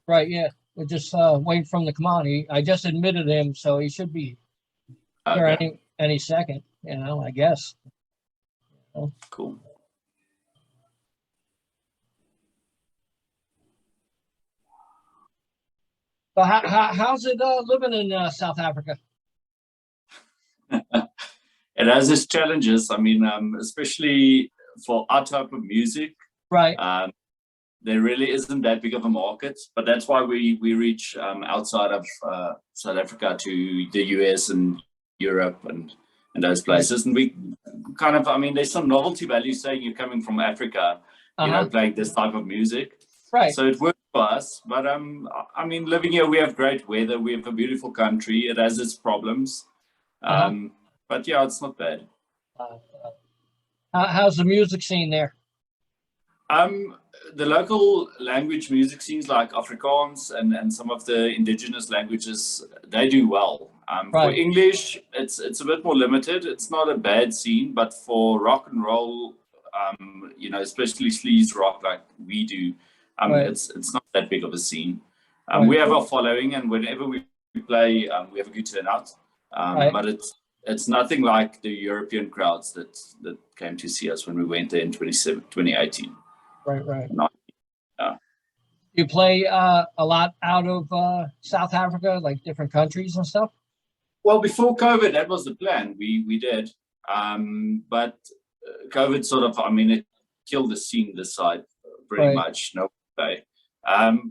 Right, yeah. We're just waiting for him to come on. I just admitted him, so he should be here Okay, any second, I guess. cool. But how's it living in South Africa? It has its challenges. I mean, especially for our type of music, Right, there really isn't that big of a market. But that's why we reach outside of South Africa to the US and Europe and those right. places. And we kind of, I mean, there's some novelty value saying you're coming from Africa, Uh-huh. playing this type of music. Right. So it works for us. But I mean, living here, we have great weather. We have a beautiful country. It has its problems. Uh-huh. But yeah, it's not bad. Uh, how's the music scene there? The local language music scenes like Afrikaans and some of the indigenous languages, they do well. For Right, English, it's a bit more limited. It's not a bad scene, but for rock and roll, especially sleaze rock like we do, right, it's not that big of a scene. right, We have our following, and whenever we play, we have a good turnout. right, But it's nothing like the European crowds that came to see us when we went there in 2018. right. Not, uh, You play a lot out of South Africa, like different countries and stuff? well, before COVID, that was the plan. We did, but COVID sort of, I mean, it killed the scene this side pretty Right, much. No way.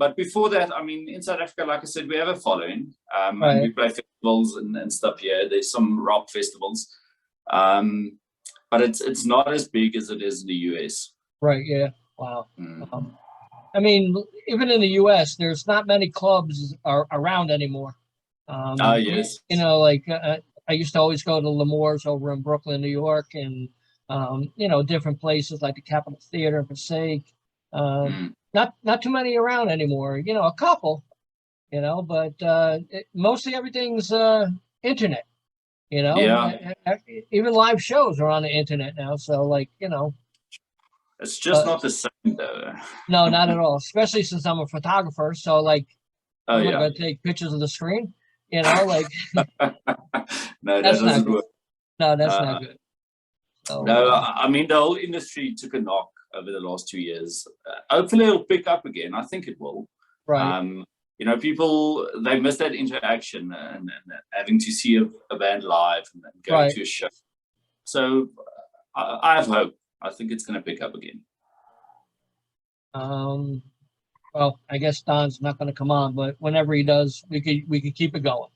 But before that, I mean, in South Africa, like I said, we have a following, and right, we play festivals and stuff here. There's some rock festivals, but it's not as big as it is in the US. right, yeah. Wow. Mm. I mean, even in the US, there's not many clubs around anymore. Yes. Like I used to always go to L'Amour's over in Brooklyn, New York, and different places like the Capitol Theater in Passaic. Mm. Not too many around anymore. A couple. But mostly everything's internet. Yeah, Even live shows are on the internet now. So it's just uh, not the same though. no, not at all. Especially since I'm a photographer. So Oh what am I yeah. going to take pictures of the screen? Like No, that that's not doesn't good. work. No, that's Uh, not good. So no, I mean the whole industry took a knock over the last 2 years. Hopefully, it'll pick up again. I think it will. right. Um, People they miss that interaction and having to see a band live and going Right. to a show. So I have hope. I think it's going to pick up again. Um, well, I guess Don's not going to come on, but whenever he does, we could keep it going.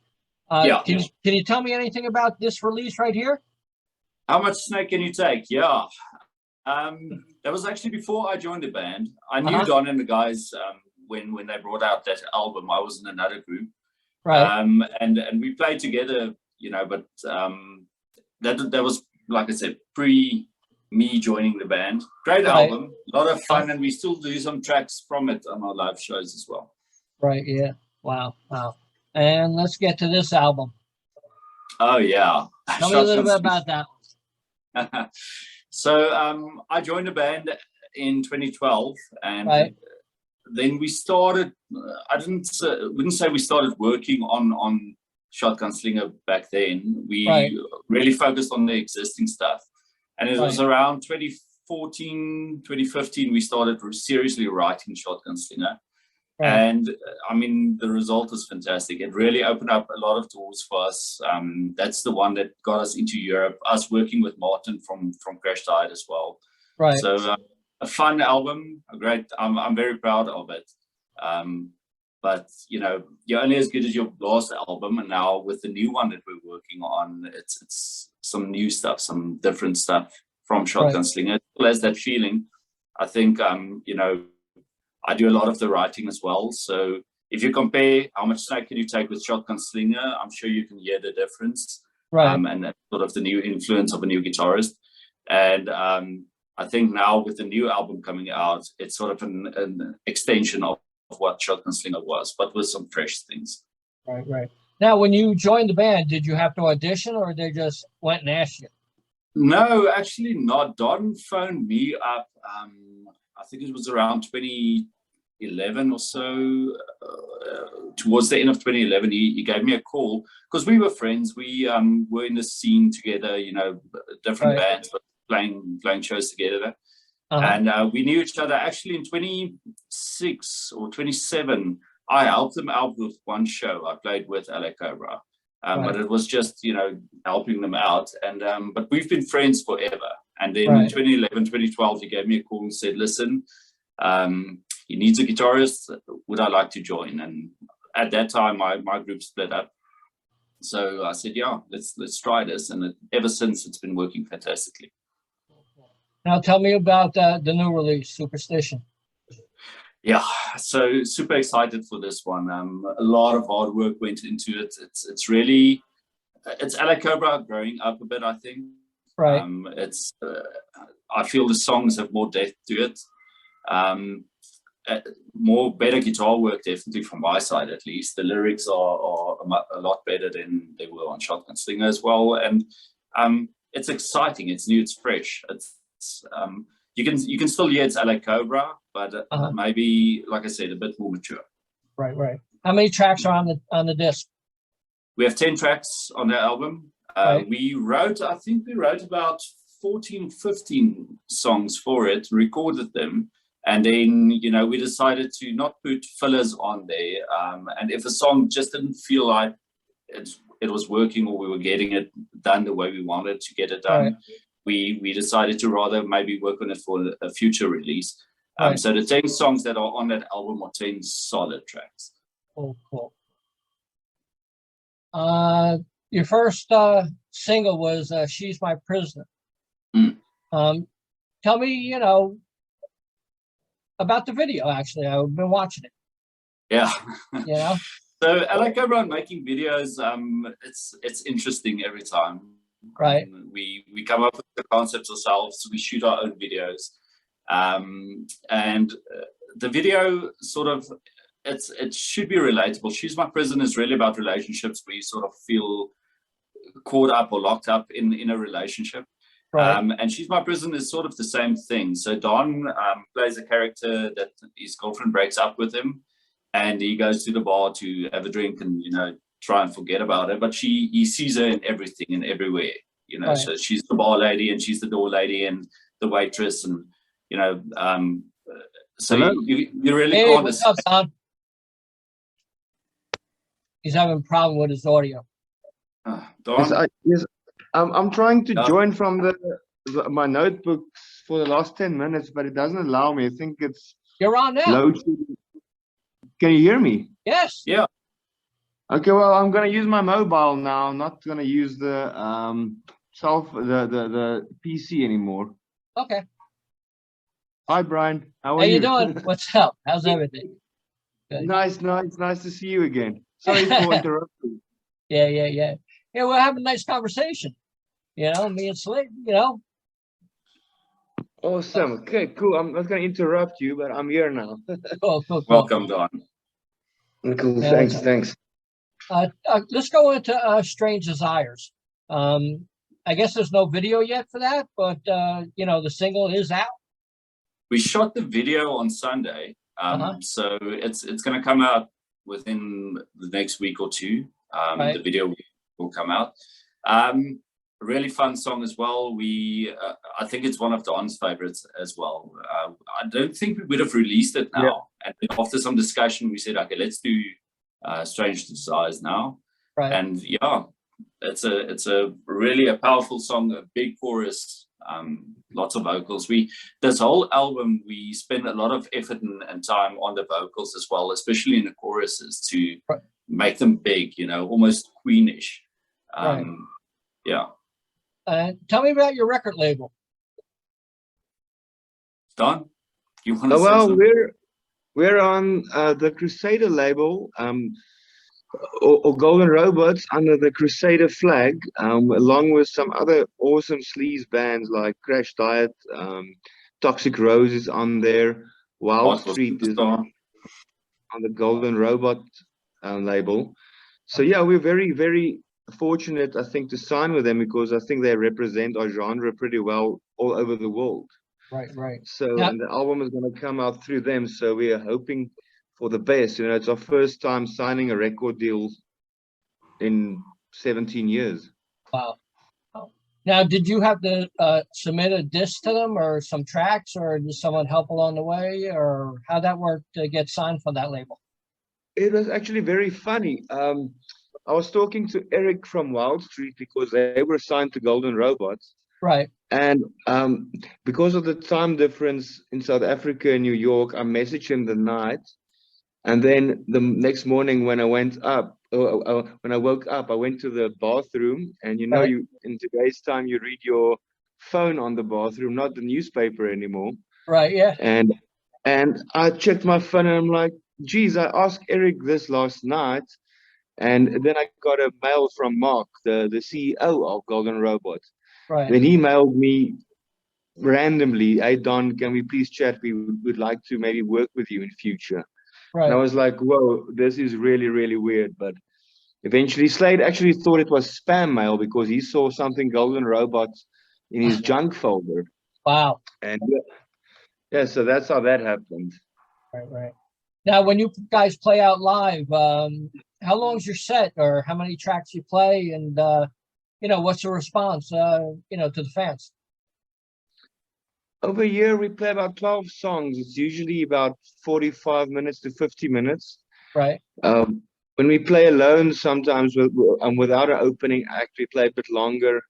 Yeah. Can you tell me anything about this release right here? How much snake can you take? Yeah. That was actually before I joined the band. I knew Uh-huh. Don and the guys when they brought out that album. I was in another group, Right. and we played together, but that was, like I said, pre me joining the band. Great Right. album, a lot of fun, and we still do some tracks from it on our live shows as well. Right. Yeah. Wow. Wow. And let's get to this album. Oh yeah. Tell me a little bit about that. So I joined the band in 2012, and Right. then we started. I wouldn't say we started working on Shotgun Slinger back then. We Right. really focused on the existing stuff, and it was Right. around 2014, 2015 we started seriously writing Shotgun Slinger. Right. And I mean, the result is fantastic. It really opened up a lot of doors for us. That's the one that got us into Europe, us working with Martin from Crash Diet as well. Right. So a fun album, a great, I'm very proud of it. But you're only as good as your last album. And now with the new one that we're working on, it's some new stuff, some different stuff from Shotgun Right. Slinger. It still has that feeling. I think, I do a lot of the writing as well. So if you compare how much snake can you take with Shotgun Slinger, I'm sure you can hear the difference. Right. And sort of the new influence of a new guitarist. And I think now with the new album coming out, it's sort of an extension of what Shotgun Slinger was, but with some fresh things. Right. Right. Now, when you joined the band, did you have to audition, or they just went and asked you? No, actually not. Don phoned me up. I think it was around 2011 or so, towards the end of 2011, he gave me a call because we were friends. We were in the scene together, you know, different bands, but playing shows together. And we knew each other actually in 26 or 27. I helped them out with one show. I played with LA Cobra. But it was just, you know, helping them out. And but we've been friends forever. And then in 2011, 2012, he gave me a call and said, listen, he needs a guitarist. Would I like to join? And at that time, my group split up. So I said, yeah, let's try this. And ever since, it's been working fantastically. Now tell me about the new release, Superstition. Yeah, so super excited for this one. A lot of hard work went into it. It's really, it's LA Cobra growing up a bit, I think. Right. I feel the songs have more depth to it. More better guitar work, definitely from my side at least. The lyrics are a lot better than they were on Shotgun Slinger as well. And it's exciting. It's new. It's fresh. You can still hear it's LA Cobra, but maybe, like I said, a bit more mature. Right. How many tracks are on the disc? We have 10 tracks on the album. I think we wrote about 14, 15 songs for it, recorded them, and then, you know, we decided to not put fillers on there. And if a song just didn't feel like it was working or we were getting it done the way we wanted to get it done, we decided to rather maybe work on it for a future release. So the 10 songs that are on that album are 10 solid tracks. Cool. Your first single was She's My Prisoner. Tell me, you know, about the video, actually. I've been watching it. Yeah. You know? So I like around making videos. It's interesting every time. Right. We come up with the concepts ourselves. We shoot our own videos, and the video sort of it should be relatable. She's My Prison is really about relationships where you sort of feel caught up or locked up in a relationship. Right. And She's My Prison is sort of the same thing. So Don plays a character that his girlfriend breaks up with him, and he goes to the bar to have a drink and, you know, try and forget about her, but he sees her in everything and everywhere, you know. So she's the bar lady and she's the door lady and the waitress, and, you know, so you really can't. What's up, son? He's having a problem with his audio. Don? Yes, I'm trying to join from my notebooks for the last 10 minutes, but it doesn't allow me. I think it's you're on now. Load. Can you hear me? Yes. Yeah. Okay, well, I'm gonna use my mobile now. I'm not gonna use the the PC anymore. Okay. Hi, Brian. How are you? How you doing? What's up? How's everything? Good. Nice to see you again. Sorry for interrupting. Yeah. Yeah, we're having a nice conversation. You know, me and Slade, you know. Awesome. Okay, cool. I'm not gonna interrupt you, but I'm here now. Cool. Welcome, Don. Cool. Yeah, thanks. Let's go into Strange Desires. I guess there's no video yet for that, but you know, the single is out. We shot the video on Sunday, so it's going to come out within the next week or two. The video will come out. A really fun song as well. I think it's one of Don's favorites as well. I don't think we would have released it now. And after some discussion, we said, okay, let's do Strange Desires now. And yeah, it's a really a powerful song, a big chorus, lots of vocals. This whole album, we spend a lot of effort and time on the vocals as well, especially in the choruses, to make them big, you know, almost Queenish. Yeah. Tell me about your record label. Don, you want to say well, something? We're on the Crusader label, or Golden Robots under the Crusader flag, along with some other awesome sleaze bands like Crash Diet, Toxic Rose is on there, Wild Street is on the Golden Robot label. So yeah, we're very, very fortunate, I think, to sign with them, because I think they represent our genre pretty well all over the world. Right. So, Now, and the album is going to come out through them. So we are hoping for the best. You know, it's our first time signing a record deal in 17 years. wow. Oh. Now, did you have to submit a disc to them or some tracks, or did someone help along the way, or how that worked to get signed for that label? It was actually very funny. I was talking to Eric from Wild Street because they were signed to Golden Robots. Right, And because of the time difference in South Africa and New York, I messaged him the night. And then the next morning when I went up, when I woke up, I went to the bathroom. And you know, right, you in today's time, you read your phone on the bathroom, not the newspaper anymore. right, yeah, And I checked my phone and I'm like, geez, I asked Eric this last night. And then I got a mail from Mark, the CEO of Golden Robot. right, Then he mailed me randomly, hey Don, can we please chat? We would like to maybe work with you in future. And I right. was like, whoa, this is really, really weird. But eventually Slade actually thought it was spam mail because he saw something Golden Robot in his junk folder. Wow. And yeah, so that's how that happened. Right. Now, when you guys play out live, how long is your set, or how many tracks you play, and what's the response, to the fans? Over here, we play about 12 songs. It's usually about 45 minutes to 50 minutes. Right, When we play alone, sometimes without an opening act, we play a bit longer,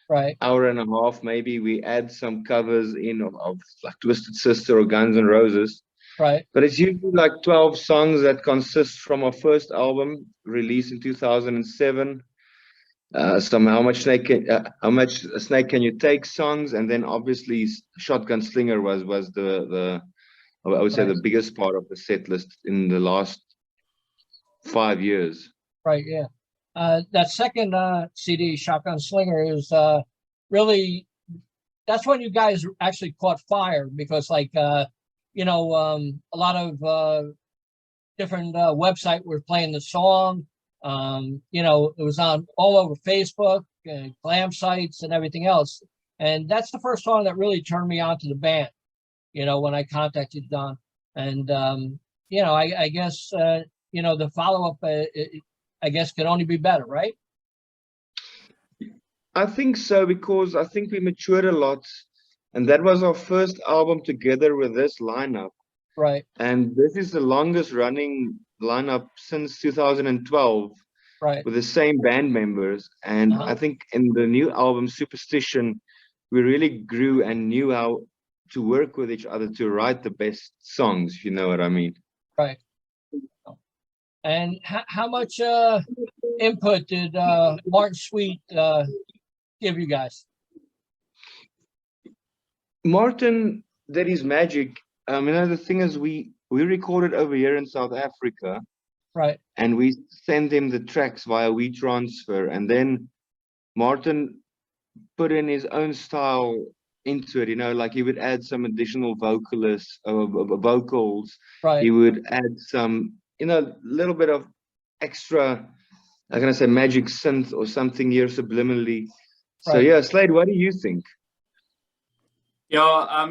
right, hour and a half maybe. We add some covers in of like Twisted Sister or Guns N' Roses. right, But it's usually like 12 songs that consist from our first album released in 2007. Some how much snake can you take songs, and then obviously Shotgun Slinger was the I would say right, the biggest part of the set list in the last 5 years. right, yeah. That second CD, Shotgun Slinger, is really, that's when you guys actually caught fire, because a lot of different website were playing the song. It was on all over Facebook, glam sites, and everything else. And that's the first song that really turned me on to the band, when I contacted Don. And, I guess, the follow-up, I guess, could only be better, right? I think so, because I think we matured a lot, and that was our first album together with this lineup. Right, And this is the longest running lineup since 2012 right. with the same band members. And I think in the new album, Superstition, we really grew and knew how to work with each other to write the best songs, if you know what I mean. Right. And how much input did Martin Sweet give you guys? Martin did his magic. The thing is, we recorded over here in South Africa, Right, and we sent him the tracks via WeTransfer, and then Martin put in his own style into it. Like he would add some additional vocals. right. He would add some, little bit of extra, how can I say, magic synth or something here subliminally. So Right. yeah, Slade, what do you think? Yeah,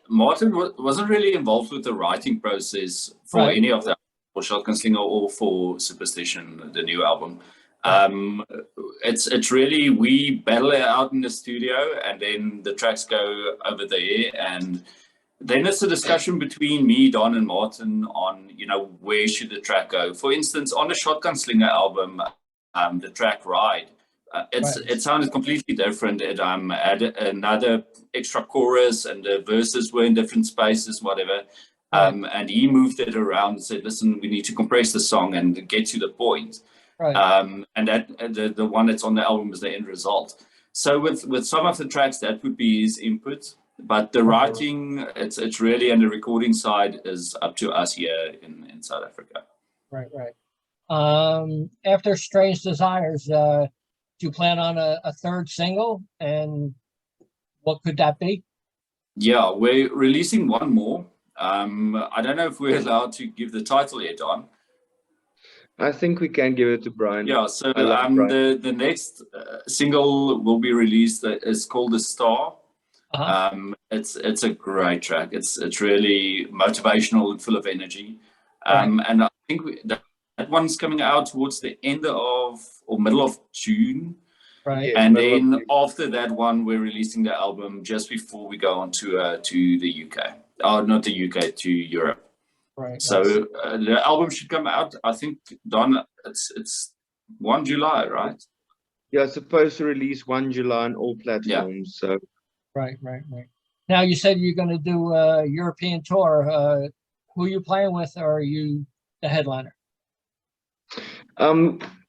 Martin wasn't really involved with the writing process for Right. any of that, for Shotgun Slinger or for Superstition, the new album. It's really, we battle it out in the studio, and then the tracks go over there, and then it's a discussion between me, Don, and Martin on, where should the track go. For instance, on the Shotgun Slinger album, the track Ride, it sounded completely different. It added another extra chorus, and the verses were in different spaces, whatever. And he moved it around and said, listen, we need to compress the song and get to the point. Right. And that the one that's on the album is the end result. So with some of the tracks, that would be his input. But the writing, it's really, and the recording side is up to us here in South Africa. Right. After Strange Desires, do you plan on a third single, and what could that be? Yeah, we're releasing one more. I don't know if we're allowed to give the title yet, Don. I think we can give it to Brian. Yeah, so the next single will be released is called The Star. It's a great track. It's really motivational and full of energy. Right. And I think that one's coming out towards the end of or middle of June. Right. Yes, And middle of then June. after that one, we're releasing the album just before we go on to the UK. Oh, not the UK, to Europe. Right. So the album should come out, I think, Don, it's 1 July, right? Yeah, it's supposed to release 1 July on all platforms. So Right. Now you said you're going to do a European tour. Who are you playing with, or are you the headliner?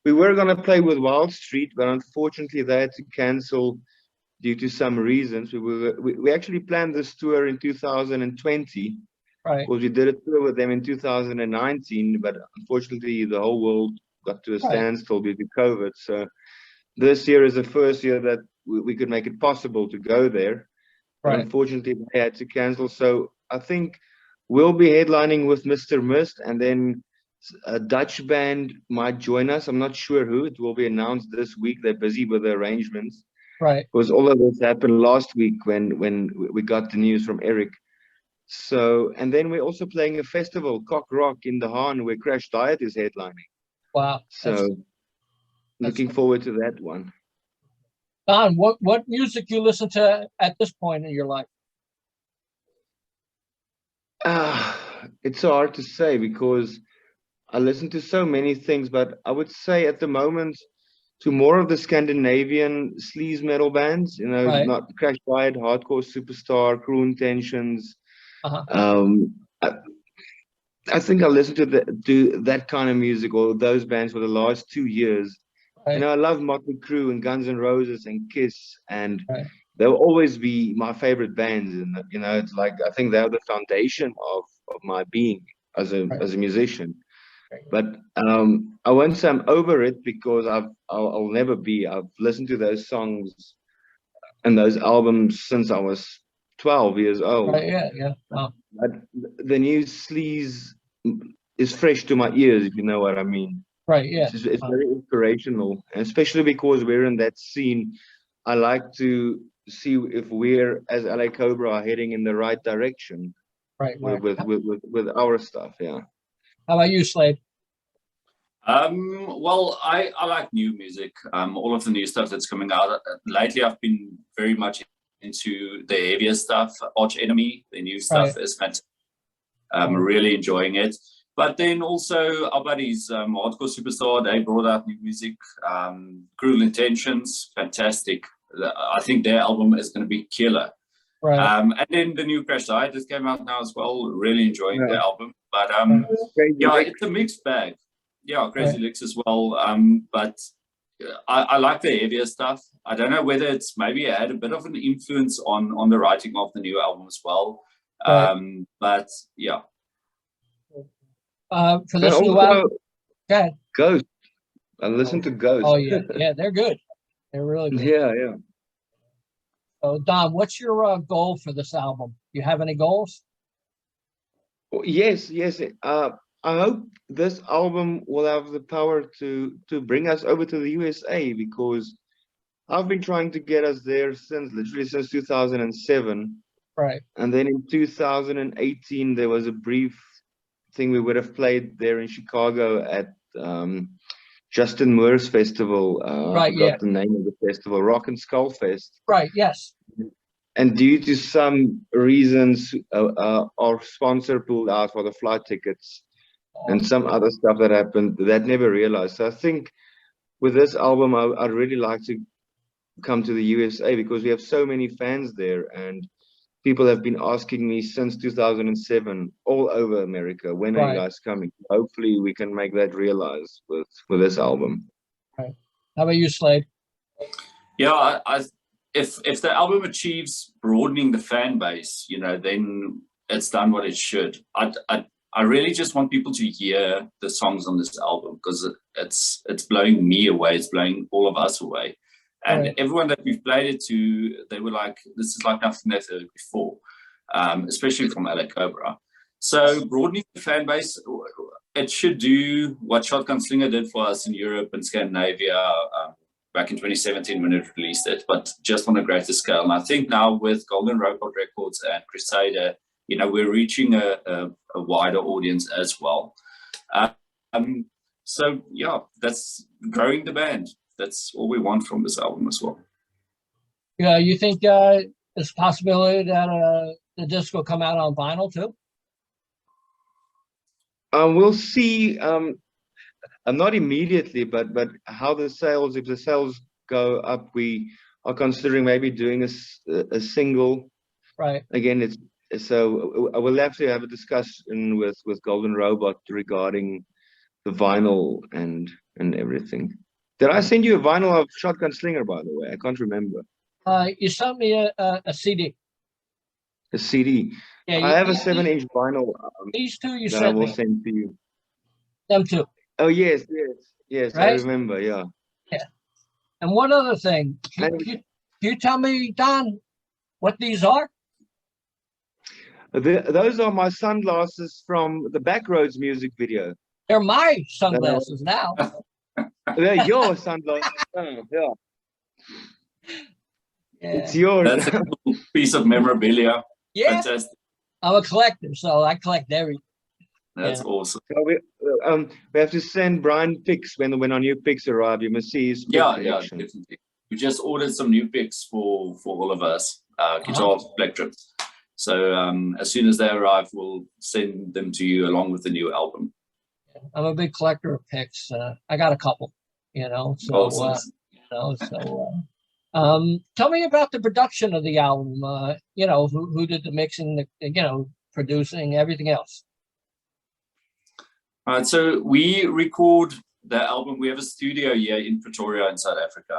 we were gonna play with Wild Street, but unfortunately they had to cancel due to some reasons. We actually planned this tour in 2020. Right. Because we did a tour with them in 2019, but unfortunately the whole world got to a standstill due to COVID. So this year is the first year that we could make it possible to go there. But Right. unfortunately they had to cancel. So I think we'll be headlining with Mr. Mist, and then a Dutch band might join us. I'm not sure who. It will be announced this week. They're busy with the arrangements. Right. Because all of this happened last week when we got the news from Eric. So, and then we're also playing a festival, Cock Rock in the Haan, where Crash Diet is headlining. Wow. So, looking forward to that one. Don, what music you listen to at this point in your life? It's so hard to say because I listen to so many things, but I would say at the moment to more of the Scandinavian sleaze metal bands, you know, Right. not Crash Diet, Hardcore Superstar, Crue Intentions. I think I listened to that kind of music or those bands for the last 2 years. Right. You know, I love Motley Crue and Guns N' Roses and Kiss, and Right. they'll always be my favorite bands. And you know, it's like I think they're the foundation of my being as a musician. But I won't say I'm over it because I'll never be. I've listened to those songs and those albums since I was 12 years old. Right. Yeah. Wow. But the new sleaze is fresh to my ears, if you know what I mean. Right. Yeah. It's very inspirational, and especially because we're in that scene. I like to see if we're, as LA Cobra, are heading in the right direction. Right. With our stuff. Yeah. How about you, Slade? Well, I like new music. All of the new stuff that's coming out lately, I've been very much into the heavier stuff. Arch Enemy, the new stuff is fantastic. Really enjoying it. But then also our buddies, Hardcore Superstar, they brought out new music. Cruel Intentions, fantastic. I think their album is going to be killer. Right. And then the new Crash Diet just came out now as well. Really enjoying the album. But yeah, it's a mixed bag. Yeah, Crazy Licks as well. But I like the heavier stuff. I don't know whether it's maybe had a bit of an influence on the writing of the new album as well. But yeah. For this new album, go ahead. Ghost. I listen to Ghost. Oh yeah, they're good. They're really good. Yeah. So Don, what's your goal for this album? You have any goals? Yes. I hope this album will have the power to bring us over to the USA, because I've been trying to get us there literally since 2007. Right. And then in 2018 there was a brief thing we would have played there in Chicago at Justin Moore's festival. I forgot the name of the festival, Rock and Skull Fest. Right. Yes. And due to some reasons, our sponsor pulled out for the flight tickets. And some other stuff that happened that never realized. So I think with this album, I'd really like to come to the USA because we have so many fans there, and people have been asking me since 2007 all over America, when are you guys coming? Hopefully we can make that realize with this album. Right. How about you, Slade? Yeah, if the album achieves broadening the fan base, you know, then it's done what it should. I really just want people to hear the songs on this album because it's blowing me away. It's blowing all of us away. And everyone that we've played it to, they were like, this is like nothing they've heard before, especially from LA Cobra. So broadening the fan base, it should do what Shotgun Slinger did for us in Europe and Scandinavia, back in 2017 when it released it, but just on a greater scale. And I think now with Golden Robot Records and Crusader, you know, we're reaching a wider audience as well. So yeah, that's growing the band. That's all we want from this album as well. Yeah, you think there's a possibility that the disc will come out on vinyl too? We'll see. Not immediately, but how the sales, if the sales go up, we are considering maybe doing a single. Right. Again, so I will have to have a discussion with Golden Robot regarding the vinyl and everything. Did I send you a vinyl of Shotgun Slinger, by the way? I can't remember. You sent me a CD. A CD. Yeah, I have a 7-inch vinyl these two you that I sent will me. send to you. Them two. Oh yes, Right? I remember. Yeah. Yeah. And one other thing, can you tell me, Don, what these are? Those are my sunglasses from the Backroads music video. They're my sunglasses now. They're your sunglasses. Yeah. Yeah. It's yours. That's a cool piece of memorabilia. Yeah. Fantastic. I'm a collector, so I collect everything. That's awesome. So we have to send Brian pics when our new pics arrive. You must see his collection. Definitely. We just ordered some new picks for all of us, guitar plectrums. So as soon as they arrive, we'll send them to you along with the new album. I'm a big collector of picks. I got a couple, you know. So tell me about the production of the album. You know, who did the mixing, producing, everything else. All right, so we record the album. We have a studio here in Pretoria in South Africa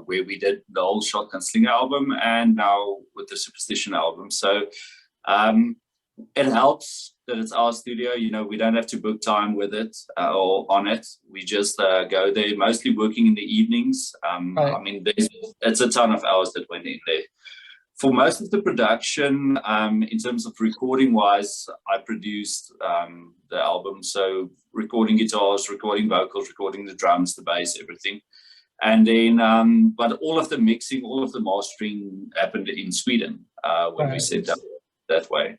where we did the whole Shotgun Slinger album and now with the Superstition album. So it helps that it's our studio. You know, we don't have to book time with it or on it. We just go there, mostly working in the evenings. Right. I mean, it's a ton of hours that went in there. For most of the production, in terms of recording wise, I produced the album. So recording guitars, recording vocals, recording the drums, the bass, everything. And then, but all of the mixing, all of the mastering happened in Sweden when we set up that way.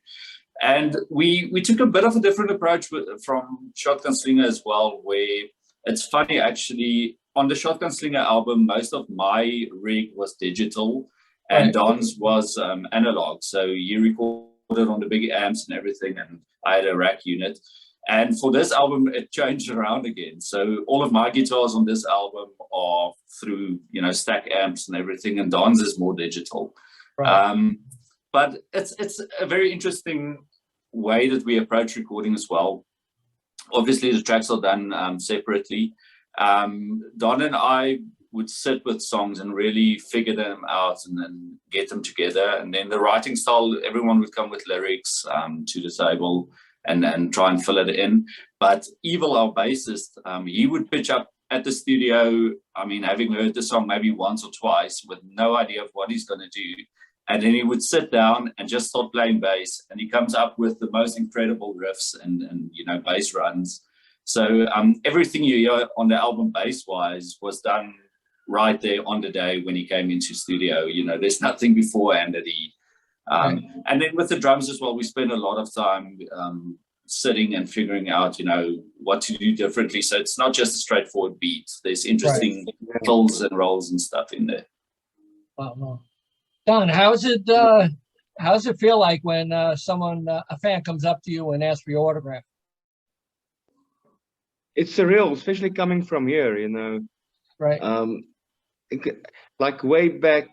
And we took a bit of a different approach from Shotgun Slinger as well, where it's funny, actually, on the Shotgun Slinger album, most of my rig was digital. And Don's was analog, so you recorded on the big amps and everything, and I had a rack unit. And for this album, it changed around again. So all of my guitars on this album are through, stack amps and everything, and Don's is more digital. Right. But it's a very interesting way that we approach recording as well. Obviously, the tracks are done separately. Don and I would sit with songs and really figure them out and then get them together. And then the writing style, everyone would come with lyrics to the table and try and fill it in. But Evil, our bassist, he would pitch up at the studio, I mean, having heard the song maybe once or twice with no idea of what he's going to do. And then he would sit down and just start playing bass. And he comes up with the most incredible riffs and bass runs. So everything you hear on the album bass-wise was done right there on the day when he came into studio. There's nothing beforehand that he and then with the drums as well, we spend a lot of time sitting and figuring out what to do differently, so it's not just a straightforward beat. There's interesting fills and rolls and stuff in there. Wow. Don, how does it feel like when a fan comes up to you and asks for your autograph? It's surreal, especially coming from here, Right. Like way back,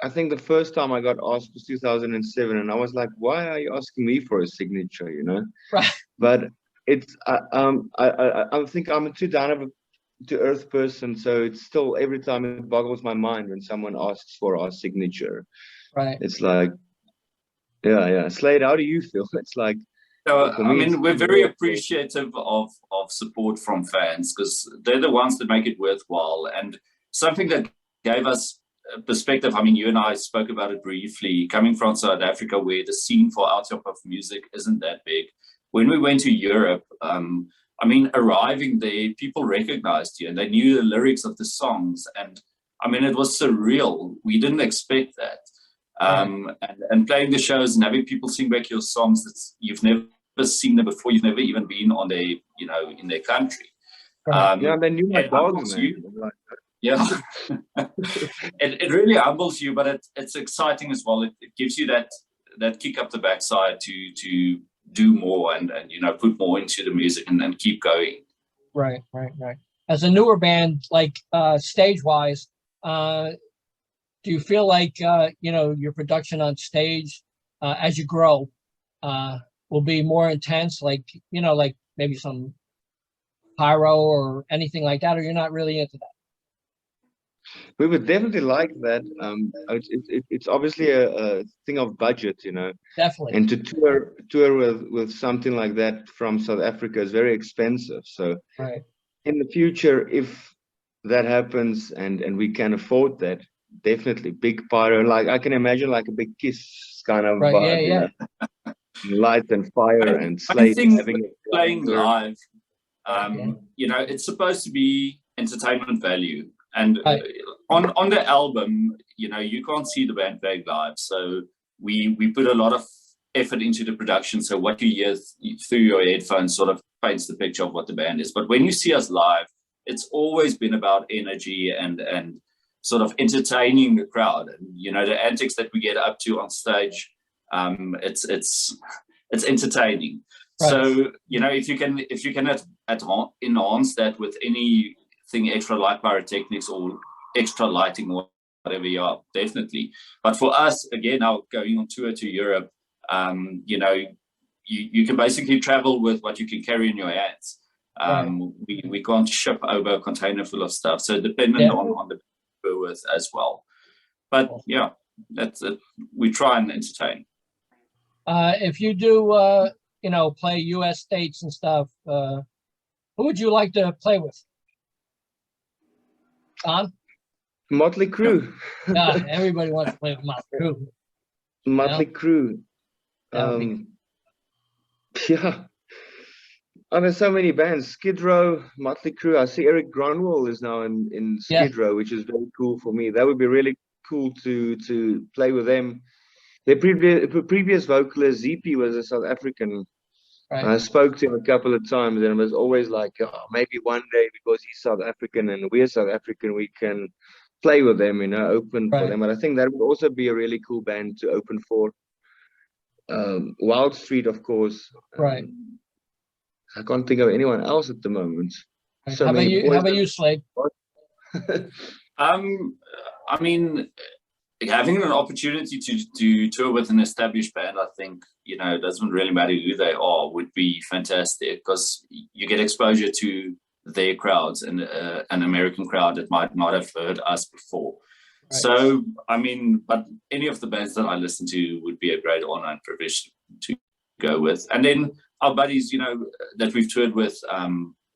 I think the first time I got asked was 2007, and I was like, "Why are you asking me for a signature?" Right. But it's I think I'm a too down to earth person, so it's still every time it boggles my mind when someone asks for our signature. Right. It's like, yeah. Slade, how do you feel? It's like. So, I mean, we're very appreciative of support from fans because they're the ones that make it worthwhile. And something that gave us a perspective, I mean, you and I spoke about it briefly, coming from South Africa where the scene for our type of music isn't that big. When we went to Europe, I mean, arriving there, people recognized you and they knew the lyrics of the songs. And I mean, it was surreal. We didn't expect that. And playing the shows and having people sing back your songs that you've never seen them before, you've never even been on their, you know, in their country. Yeah, they knew my dogs, man. Yeah, it really humbles you, but it's exciting as well. It gives you that kick up the backside to do more and you know, put more into the music and keep going. Right. As a newer band, like stage wise, do you feel like you know, your production on stage as you grow will be more intense, like, you know, like maybe some pyro or anything like that, or you're not really into that? We would definitely like that. It's obviously a thing of budget, you know. Definitely. And to tour with something like that from South Africa is very expensive. So Right. in the future, if that happens and we can afford that, definitely big pyro. Like I can imagine like a big Kiss kind of vibe, you know? Light and fire and Slade having playing live. You know, it's supposed to be entertainment value. And on the album, you know, you can't see the band playing live. So we put a lot of effort into the production. So what you hear through your headphones sort of paints the picture of what the band is. But when you see us live, it's always been about energy and sort of entertaining the crowd. And, you know, the antics that we get up to on stage, it's entertaining. Right. So, you know, if you can enhance that with anything extra like pyrotechnics or extra lighting or whatever you are, definitely. But for us, again, now going on tour to Europe, you know, you can basically travel with what you can carry in your hands. We can't ship over a container full of stuff, so dependent on the tour with as well. But yeah, that's it. We try and entertain. If you do, you know, play U.S. states and stuff, who would you like to play with? Don? Motley Crue. Yeah, everybody wants to play with Motley Crue. Motley Crue. Yeah. Oh, there's so many bands. Skid Row, Motley Crue. I see Eric Gronwall is now in Skid Row, which is very cool for me. That would be really cool to play with them. Their previous vocalist, ZP, was a South African. I spoke to him a couple of times and it was always like, oh, maybe one day, because he's South African and we're South African, we can play with them, you know, open for them. But I think that would also be a really cool band to open for. Wild Street, of course. I can't think of anyone else at the moment. So how about you, Slade? I mean, having an opportunity to tour with an established band, I think, you know, it doesn't really matter who they are, would be fantastic, because you get exposure to their crowds and an American crowd that might not have heard us before. So, I mean, but any of the bands that I listen to would be a great honor and privilege to go with. And then our buddies, you know, that we've toured with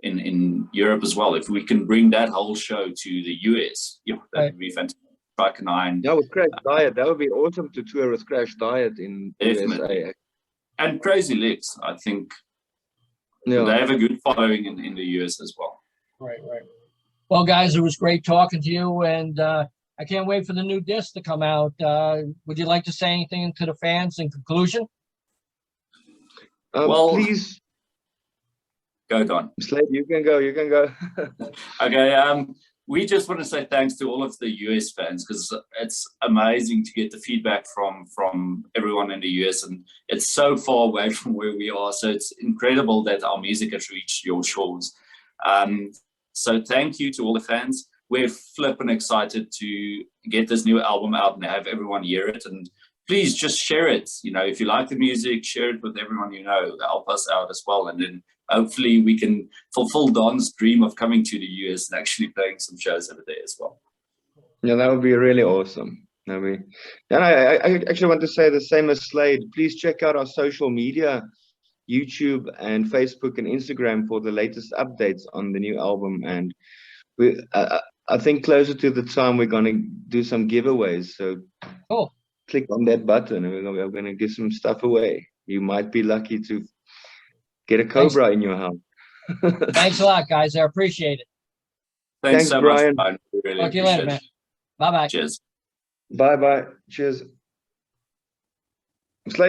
in Europe as well, if we can bring that whole show to the US, yeah, that would be fantastic. Yeah, with Crash Diet, that would be awesome to tour with Crash Diet in USA. And Crazy Legs, I think they have a good following in the US as well. Right. Well, guys, it was great talking to you, and I can't wait for the new disc to come out. Would you like to say anything to the fans in conclusion? Well, please go, Don. Slade, you can go. Okay. We just want to say thanks to all of the US fans, because it's amazing to get the feedback from everyone in the US, and it's so far away from where we are. So it's incredible that our music has reached your shores. So thank you to all the fans. We're flipping excited to get this new album out and have everyone hear it. And please just share it. You know, if you like the music, share it with everyone you know. Help us out as well. And then hopefully we can fulfill Don's dream of coming to the US and actually playing some shows over there as well. Yeah, that would be really awesome. And I actually want to say the same as Slade. Please check out our social media, YouTube and Facebook and Instagram, for the latest updates on the new album. And I think closer to the time we're going to do some giveaways. So click on that button and we're going to give some stuff away. You might be lucky to get a Cobra in your house. Thanks a lot, guys. I appreciate it. Thanks Thanks, so Brian. much, Brian. We really Talk to you later, appreciate man. it. Bye-bye. Cheers. Bye bye. Cheers. Slade.